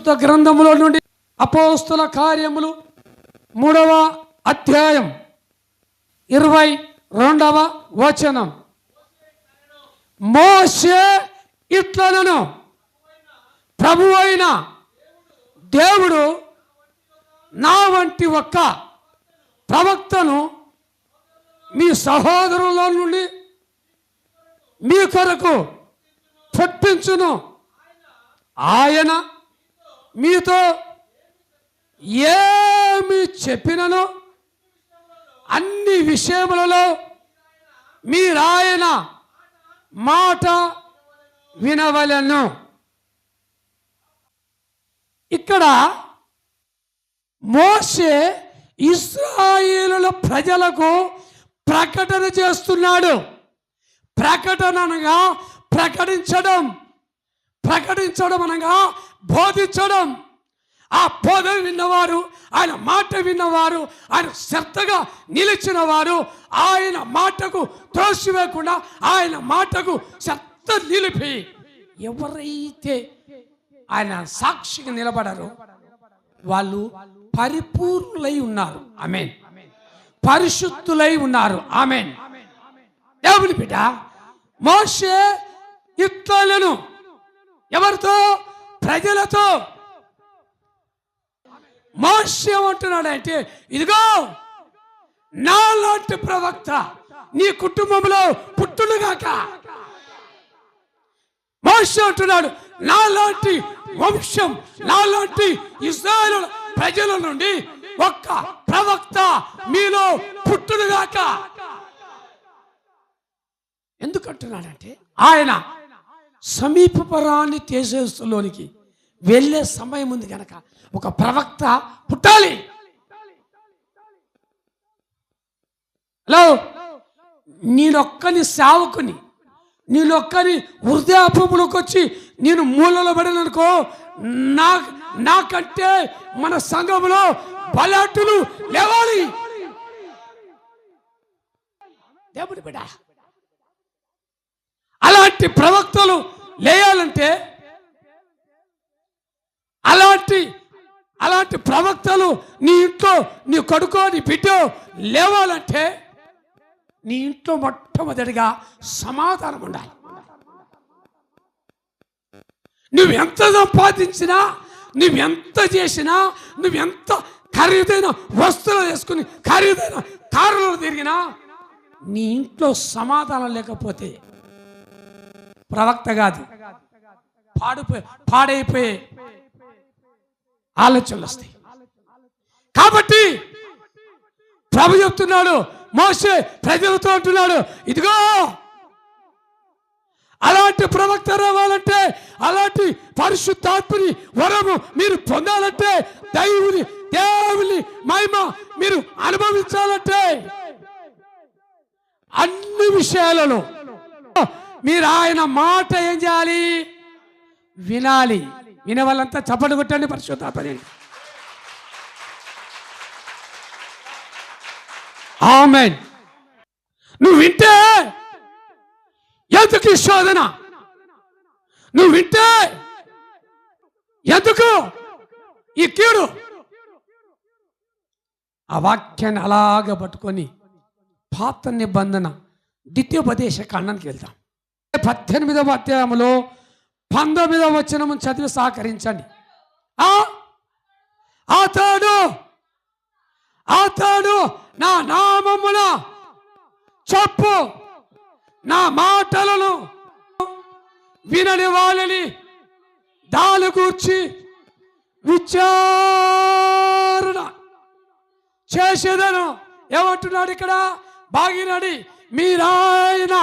పరిశుద్ధ గ్రంథములో నుండి అపోస్తుల కార్యములు 3వ అధ్యాయం 22వ వచనం. మోషే ఇట్లనను, ప్రభువైన దేవుడు నా వంటి ఒక్క ప్రవక్తను మీ సహోదరుల నుండి మీ కొరకు పుట్టించును. ఆయన మీతో ఏమి చెప్పినను అన్ని విషయములలో మీరాయన మాట వినవలెను. ఇక్కడ మోషే ఇశ్రాయేలుల ప్రజలకు ప్రకటన చేస్తున్నాడు. ప్రకటన అనగా ప్రకటించడం, ప్రకటించడం అనగా బోధించడం. ఆ బోధ విన్నవారు, ఆయన మాట విన్నవారు, ఆయన శ్రద్ధగా నిలిచిన వారు, ఆయన మాటకు త్రోసివేయకుండా ఆయన మాటకు శ్రద్ధ నిలిపి ఎవరైతే ఆయన సాక్షిగా నిలబడారో వాళ్ళు పరిపూర్ణులై ఉన్నారు. ఆమేన్. పరిశుద్ధులై ఉన్నారు. ఆమేన్. దేవుని బిడ్డ మోషే ఇట్లనెను. ఎవరితో? ప్రజలతో. మోషే ఏమంటున్నాడంటే, ఇదిగో నాలాంటి ప్రవక్త నీ కుటుంబంలో పుట్టునుగాక. మోషే అంటున్నాడు, నాలాంటి వంశం, నాలాంటి ఇశ్రాయేలు ప్రజల నుండి ఒక్క ప్రవక్త మీలో పుట్టునుగాక. ఎందుకంటున్నాడంటే ఆయన సమీపపరాన్ని తేజస్సులోనికి వెళ్ళే సమయం ఉంది కనుక ఒక ప్రవక్త పుట్టాలి. హలో, నేనొక్కని సేవకుని, నేనొక్కని వృద్ధాపములకు వచ్చి నేను మూలలో పడిననుకో, నాకంటే మన సంఘంలో బలాటులు లేవాలి. దేవుడి బిడ్డ అలాంటి ప్రవక్తలు లేయాలంటే, అలాంటి ప్రవక్తలు నీ ఇంట్లో నీ కొడుకో నీ బిడ్డో లేవాలంటే నీ ఇంట్లో మొట్టమొదటిగా సమాధానం ఉండాలి. నువ్వెంత సంపాదించినా, నువ్వెంత చేసినా, నువ్వెంత ఖరీదైన వస్తువులు వేసుకుని ఖరీదైన కారులో తిరిగినా నీ ఇంట్లో సమాధానం లేకపోతే ప్రవక్త కాదు, పాడైపోయే ఆలోచనలు వస్తాయి. కాబట్టి ప్రభు చెప్తున్నాడు, మోషే ప్రజలతో అంటున్నాడు, ఇదిగో అలాంటి ప్రవక్త రావాలంటే, అలాంటి పరిశుద్ధాత్మని వరము మీరు పొందాలంటే, దేవుని మహిమ మీరు అనుభవించాలంటే అన్ని విషయాలలో మీరు ఆయన మాట ఏం చేయాలి? వినాలి. వినే వాళ్ళంతా చప్పట్లు కొట్టండి. పరిశుద్ధాత్మని. ఆమేన్. నువ్వు వింటే ఎందుకు శోధన? నువ్వు వింటే ఎందుకు ఈ కీడు? ఆ వాక్యాన్ని అలాగ పట్టుకొని పాత నిబంధన ద్వితీయోపదేశ కాండానికి వెళ్తాం. 18వ అధ్యాయంలో 19వ వచనం చదివి సహకరించండి. అతడు నా నామమున చెప్పు నా మాటలను వినని వాళ్ళని దాని గూర్చి విచారణ చేసేదను. ఏమంటున్నాడు ఇక్కడ? బాగినడి మీరాయన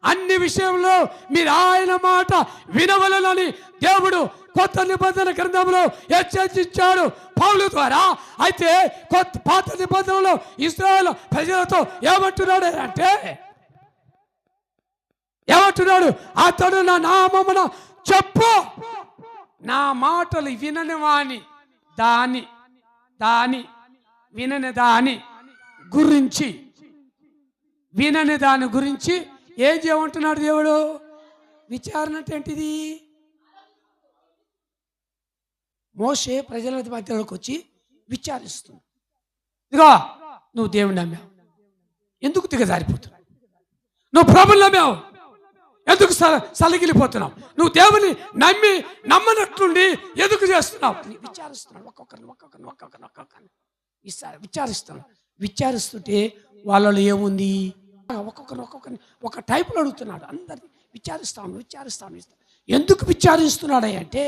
అన్ని విషయంలో మీరు ఆయన మాట వినవలనని దేవుడు కొత్త నిబంధన గ్రంథంలో హెచ్చరించాడు పౌలు ద్వారా. అయితే పాత నిబంధనలో ఇశ్రాయేలు ప్రజలతో ఏమంటున్నాడు అంటే, ఏమంటున్నాడు? అతడు నా నామమున చెప్పు నా మాటలు వినని వాని వినని దాని గురించి ఏం చేయమంటున్నాడు దేవుడు? విచారణ అంటే ఏంటిది? మోషే ప్రజల మధ్యలోకి వచ్చి విచారిస్తుంది, ఇదిగో నువ్వు దేవుని నమ్మావు, ఎందుకు దిగజారిపోతున్నావు? నువ్వు ప్రభుని నమ్మావు, ఎందుకు సలగిలిపోతున్నావు? నువ్వు దేవుని నమ్మనట్లుండి ఎందుకు చేస్తున్నావు? విచారిస్తున్నాడు. ఒక్కొక్కరిని విచారిస్తుంటే వాళ్ళలో ఏముంది? ఒక్కొక్కరిని ఒక టైపులో అడుగుతున్నాడు. అందరినీ విచారిస్తాను. ఎందుకు విచారిస్తున్నాడు అంటే,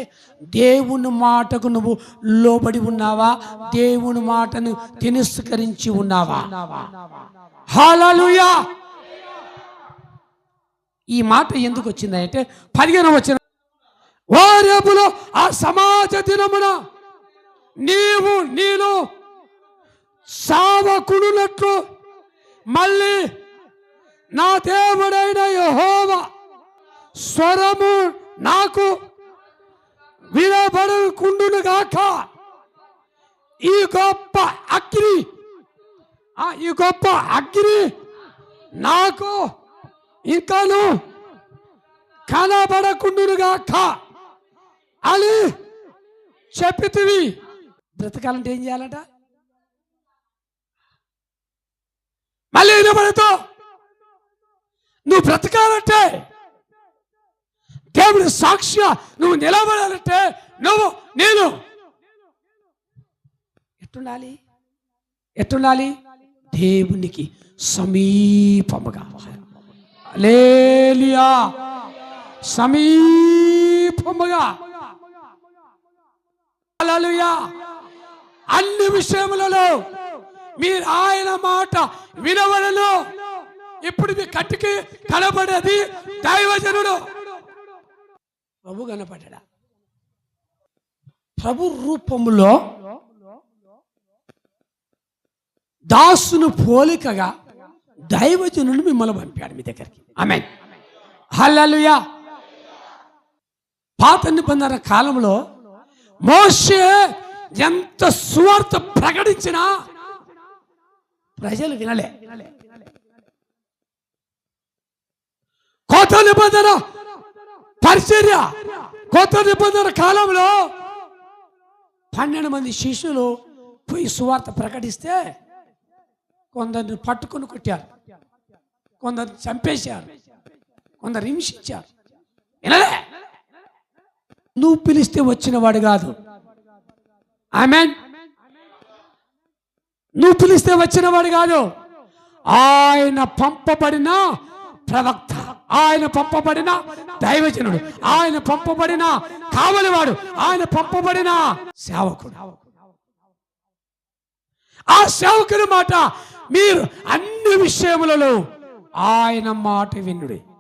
దేవుని మాటకు నువ్వు లోబడి ఉన్నావా? దేవుని మాటను తిరస్కరించి ఉన్నావా? హల్లెలూయా. ఈ మాట ఎందుకు వచ్చిందంటే 15వ వచనం, ఓరేబులో ఆ సమాజ దినమున నేను సావకుడునట్లు మళ్ళీ నా దేవుడైన యెహోవా స్వరము నాకు వినబడకుండును గాక. ఈ గొప్ప అగ్ని నాకు ఇంకాను కనబడకుండును గాక అని చెప్పితివి. బ్రతకాలంటే ఏం చేయాలట? మళ్ళీ వినబడతో నువ్వు బ్రతకాలంటే, దేవుడి సాక్షిగా నువ్వు నిలబడాలంటే నేను ఎట్టుండాలి? దేవునికి సమీపముగా. హల్లెలూయా. సమీపముగా. హల్లెలూయా. అన్ని విషయములలో మీరు ఆయన మాట వినవలను. ఇప్పుడు మీ కంటికి కనబడేది దైవజనుడు. ప్రభు కనపడ్డా. ప్రభు రూపములో దాసును పోలికగా దైవజనుడు మిమ్మల్ని పంపాడు మీ దగ్గరికి. ఆమేన్. హల్లెలూయా. పాత నిబంధన కాలంలో మోషే ఎంత సువార్త ప్రకటించినా ప్రజలు వినలే. కొత్త నిబంధన పరిచర్య, కొత్త నిబంధన కాలంలో 12 మంది శిష్యులు పోయి సువార్త ప్రకటిస్తే కొందరిని పట్టుకొని కొట్టారు, కొందరిని చంపేశారు, కొందరు హింసించారు. వినలే. నువ్వు పిలిస్తే వచ్చిన వాడు కాదు. ఆమేన్. నువ్వు పిలిస్తే వచ్చిన వాడు కాదు. ఆయన పంపబడిన ప్రవక్త, ఆయన పంపబడిన దైవజనుడు, ఆయన పంపబడిన కావలివాడు, ఆయన పంపబడిన సేవకుడు. ఆ సేవకుని మాట మీరు అన్ని విషయములలో ఆయన మాట వినుడి.